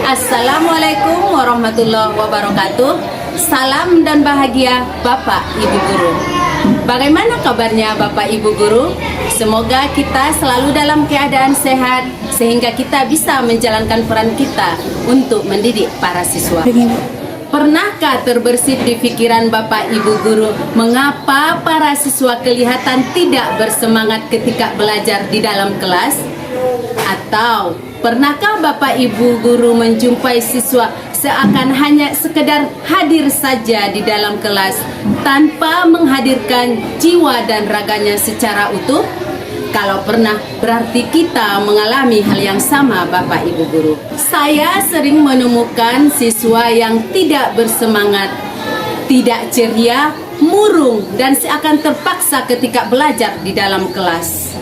Assalamualaikum warahmatullahi wabarakatuh. Salam dan bahagia Bapak Ibu Guru. Bagaimana kabarnya Bapak Ibu Guru? Semoga kita selalu dalam keadaan sehat sehingga kita bisa menjalankan peran kita untuk mendidik para siswa. Pernahkah terbersit di pikiran Bapak Ibu Guru mengapa para siswa kelihatan tidak bersemangat ketika belajar di dalam kelas? Atau pernahkah Bapak Ibu Guru menjumpai siswa seakan hanya sekedar hadir saja di dalam kelas tanpa menghadirkan jiwa dan raganya secara utuh? Kalau pernah, berarti kita mengalami hal yang sama Bapak Ibu Guru. Saya sering menemukan siswa yang tidak bersemangat, tidak ceria, murung, dan seakan terpaksa ketika belajar di dalam kelas.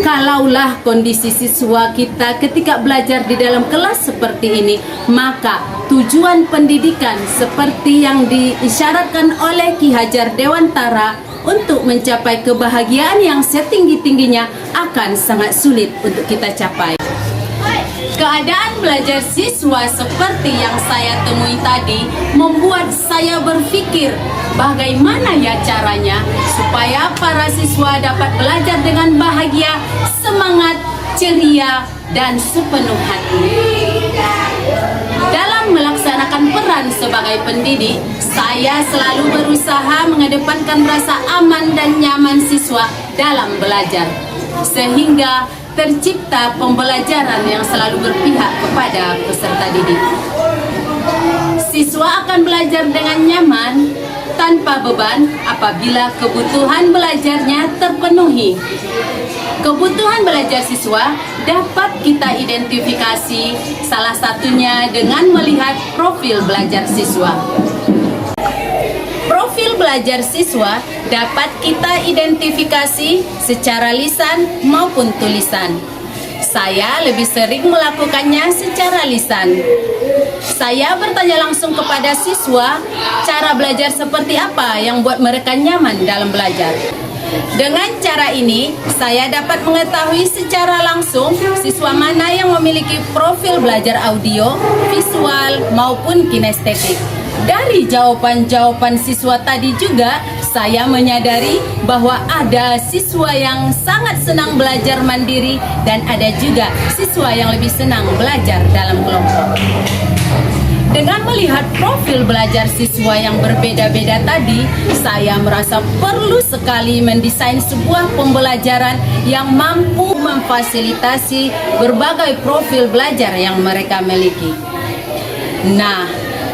Kalaulah kondisi siswa kita ketika belajar di dalam kelas seperti ini, maka tujuan pendidikan seperti yang diisyaratkan oleh Ki Hajar Dewantara untuk mencapai kebahagiaan yang setinggi-tingginya akan sangat sulit untuk kita capai. Keadaan belajar siswa seperti yang saya temui tadi membuat saya berpikir bagaimana ya caranya supaya para siswa dapat belajar dengan bahagia, semangat, ceria, dan sepenuh hati. Dalam melaksanakan peran sebagai pendidik, saya selalu berusaha mengedepankan rasa aman dan nyaman siswa dalam belajar, sehingga tercipta pembelajaran yang selalu berpihak kepada peserta didik. Siswa akan belajar dengan nyaman, tanpa beban apabila kebutuhan belajarnya terpenuhi. Kebutuhan belajar siswa dapat kita identifikasi salah satunya dengan melihat profil belajar siswa. Profil belajar siswa dapat kita identifikasi secara lisan maupun tulisan. Saya lebih sering melakukannya secara lisan. Saya bertanya langsung kepada siswa, cara belajar seperti apa yang buat mereka nyaman dalam belajar. Dengan cara ini, saya dapat mengetahui secara langsung siswa mana yang memiliki profil belajar audio, visual, maupun kinestetik. Dari jawaban-jawaban siswa tadi juga, saya menyadari bahwa ada siswa yang sangat senang belajar mandiri dan ada juga siswa yang lebih senang belajar dalam kelompok. Dengan melihat profil belajar siswa yang berbeda-beda tadi, saya merasa perlu sekali mendesain sebuah pembelajaran yang mampu memfasilitasi berbagai profil belajar yang mereka miliki. Nah,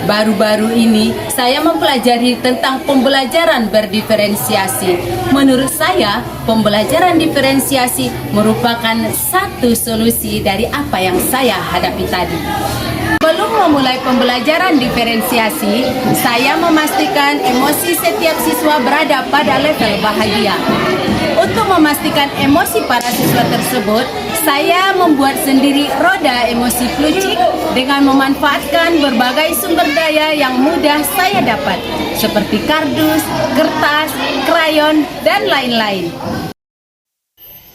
baru-baru ini saya mempelajari tentang pembelajaran berdiferensiasi. Menurut saya, pembelajaran diferensiasi merupakan satu solusi dari apa yang saya hadapi tadi. Sebelum memulai pembelajaran diferensiasi, saya memastikan emosi setiap siswa berada pada level bahagia. Untuk memastikan emosi para siswa tersebut, saya membuat sendiri roda emosi Plucik dengan memanfaatkan berbagai sumber daya yang mudah saya dapat, seperti kardus, kertas, krayon, dan lain-lain.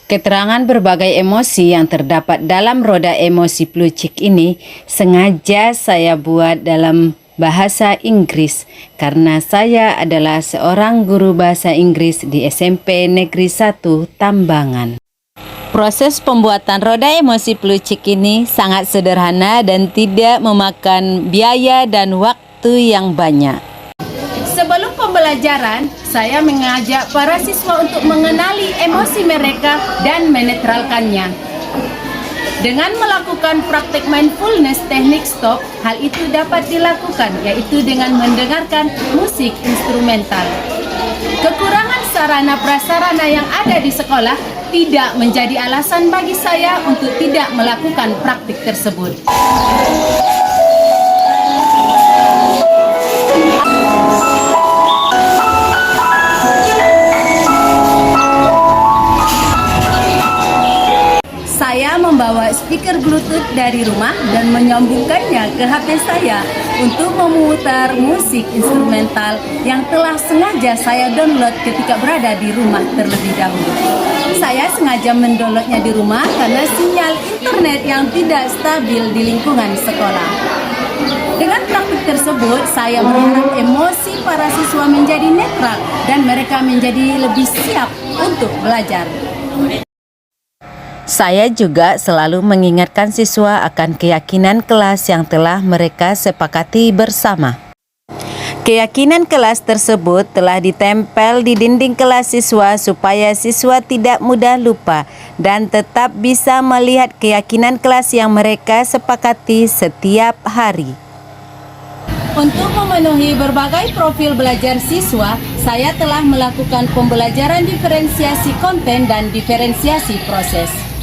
Keterangan berbagai emosi yang terdapat dalam roda emosi Plucik ini sengaja saya buat dalam bahasa Inggris karena saya adalah seorang guru bahasa Inggris di SMP Negeri 1 Tambangan. Proses pembuatan roda emosi Plucik ini sangat sederhana dan tidak memakan biaya dan waktu yang banyak. Sebelum pembelajaran, saya mengajak para siswa untuk mengenali emosi mereka dan menetralkannya. Dengan melakukan praktik mindfulness teknik stop, hal itu dapat dilakukan, yaitu dengan mendengarkan musik instrumental. Kekurangan sarana prasarana yang ada di sekolah tidak menjadi alasan bagi saya untuk tidak melakukan praktik tersebut. Saya membawa speaker Bluetooth dari rumah dan menyambungkannya ke HP saya untuk memutar musik instrumental yang telah sengaja saya download ketika berada di rumah terlebih dahulu. Saya sengaja mendownloadnya di rumah karena sinyal internet yang tidak stabil di lingkungan sekolah. Dengan praktik tersebut, saya berharap emosi para siswa menjadi netral dan mereka menjadi lebih siap untuk belajar. Saya juga selalu mengingatkan siswa akan keyakinan kelas yang telah mereka sepakati bersama. Keyakinan kelas tersebut telah ditempel di dinding kelas siswa supaya siswa tidak mudah lupa dan tetap bisa melihat keyakinan kelas yang mereka sepakati setiap hari. Untuk memenuhi berbagai profil belajar siswa, saya telah melakukan pembelajaran diferensiasi konten dan diferensiasi proses.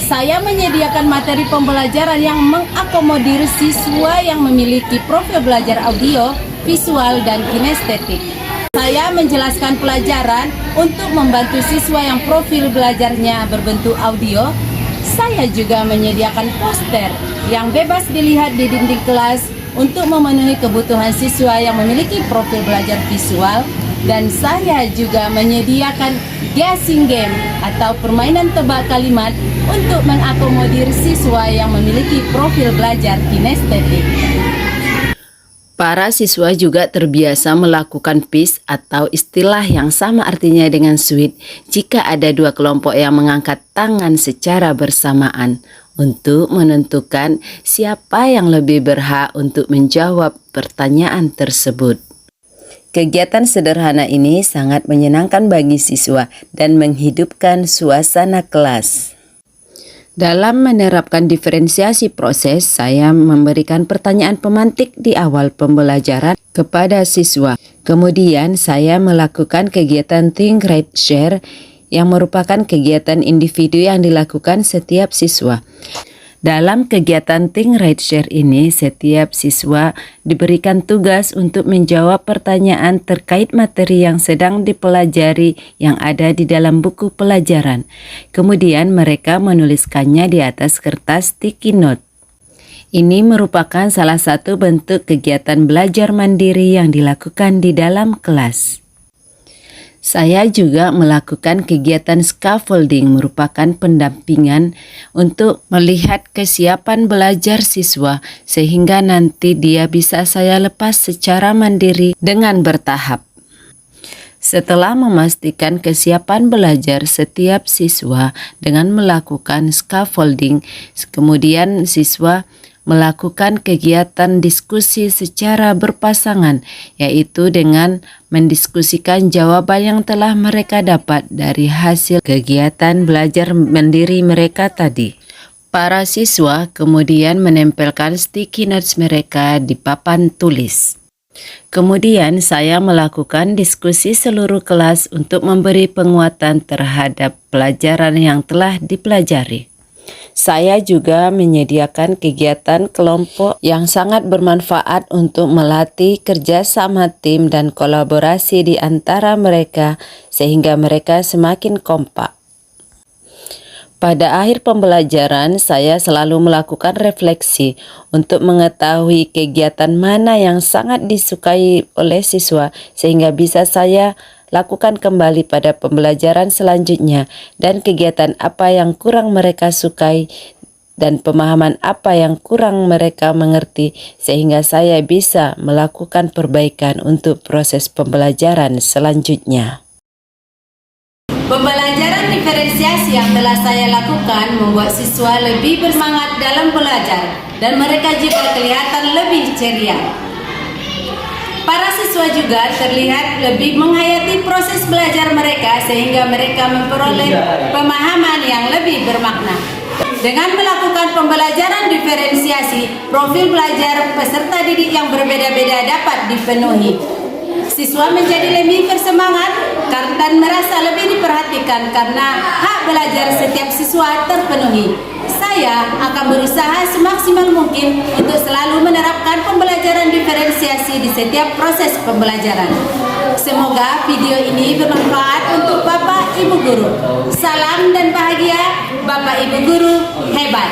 Saya menyediakan materi pembelajaran yang mengakomodir siswa yang memiliki profil belajar audio, visual, dan kinestetik. Saya menjelaskan pelajaran untuk membantu siswa yang profil belajarnya berbentuk audio. Saya juga menyediakan poster yang bebas dilihat di dinding kelas untuk memenuhi kebutuhan siswa yang memiliki profil belajar visual, dan saya juga menyediakan guessing game atau permainan tebak kalimat untuk mengakomodir siswa yang memiliki profil belajar kinestetik. Para siswa juga terbiasa melakukan PIS atau istilah yang sama artinya dengan SWIT jika ada dua kelompok yang mengangkat tangan secara bersamaan untuk menentukan siapa yang lebih berhak untuk menjawab pertanyaan tersebut. Kegiatan sederhana ini sangat menyenangkan bagi siswa dan menghidupkan suasana kelas. Dalam menerapkan diferensiasi proses, saya memberikan pertanyaan pemantik di awal pembelajaran kepada siswa. Kemudian saya melakukan kegiatan Think, Write, Share yang merupakan kegiatan individu yang dilakukan setiap siswa. Dalam kegiatan Think, Write, Share ini, setiap siswa diberikan tugas untuk menjawab pertanyaan terkait materi yang sedang dipelajari yang ada di dalam buku pelajaran. Kemudian mereka menuliskannya di atas kertas sticky note. Ini merupakan salah satu bentuk kegiatan belajar mandiri yang dilakukan di dalam kelas. Saya juga melakukan kegiatan scaffolding, merupakan pendampingan untuk melihat kesiapan belajar siswa sehingga nanti dia bisa saya lepas secara mandiri dengan bertahap. Setelah memastikan kesiapan belajar setiap siswa dengan melakukan scaffolding, kemudian siswa melakukan kegiatan diskusi secara berpasangan, yaitu dengan mendiskusikan jawaban yang telah mereka dapat dari hasil kegiatan belajar mandiri mereka tadi. Para siswa kemudian menempelkan sticky notes mereka di papan tulis. Kemudian saya melakukan diskusi seluruh kelas untuk memberi penguatan terhadap pelajaran yang telah dipelajari. Saya juga menyediakan kegiatan kelompok yang sangat bermanfaat untuk melatih kerjasama tim dan kolaborasi di antara mereka sehingga mereka semakin kompak. Pada akhir pembelajaran, saya selalu melakukan refleksi untuk mengetahui kegiatan mana yang sangat disukai oleh siswa sehingga bisa saya lakukan kembali pada pembelajaran selanjutnya, dan kegiatan apa yang kurang mereka sukai dan pemahaman apa yang kurang mereka mengerti sehingga saya bisa melakukan perbaikan untuk proses pembelajaran selanjutnya. Pembelajaran diferensiasi yang telah saya lakukan membuat siswa lebih bersemangat dalam belajar dan mereka juga kelihatan lebih ceria. Para siswa juga terlihat lebih menghayati proses belajar mereka sehingga mereka memperoleh pemahaman yang lebih bermakna. Dengan melakukan pembelajaran diferensiasi, profil belajar peserta didik yang berbeda-beda dapat dipenuhi. Siswa menjadi lebih bersemangat dan merasa lebih diperhatikan karena hak belajar setiap siswa terpenuhi. Saya akan berusaha semaksimal mungkin untuk selalu menerapkan pembelajaran diferensiasi di setiap proses pembelajaran. Semoga video ini bermanfaat untuk Bapak Ibu Guru. Salam dan bahagia, Bapak Ibu Guru hebat.